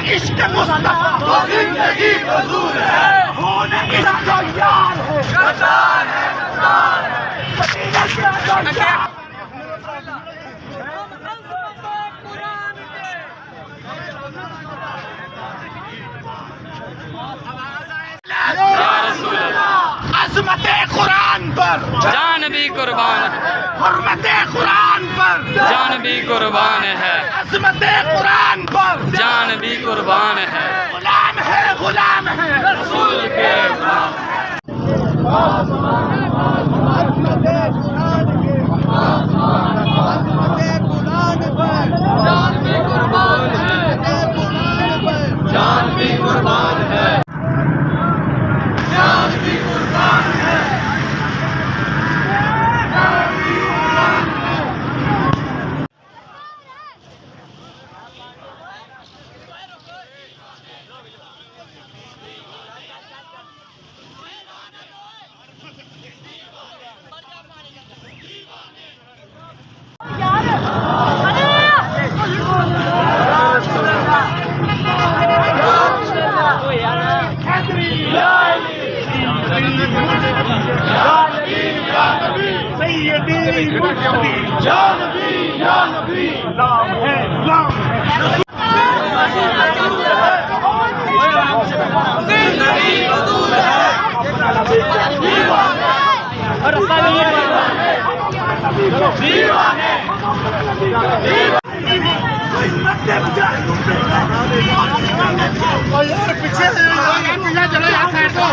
इश्क मुस्तफा तो जिंदगी फजूल है, होने इश्क यार है, गद्दार है, गद्दार है। अज़मते कुरान पर जान भी कुर्बान है, हुर्मते कुरान पर जान भी कुर्बान है, अज़मते कुरान पर जान भी कुर्बान है। गुलाम है रसूल के गुलाम है। जान भी कुर्बान है, जान भी कुर्बान है, जान भी कुर्बान है। गुलाम है, गुलाम है। जिंदगी फजूल है, दीवाने यार पीछे चलो यार, साइड दो।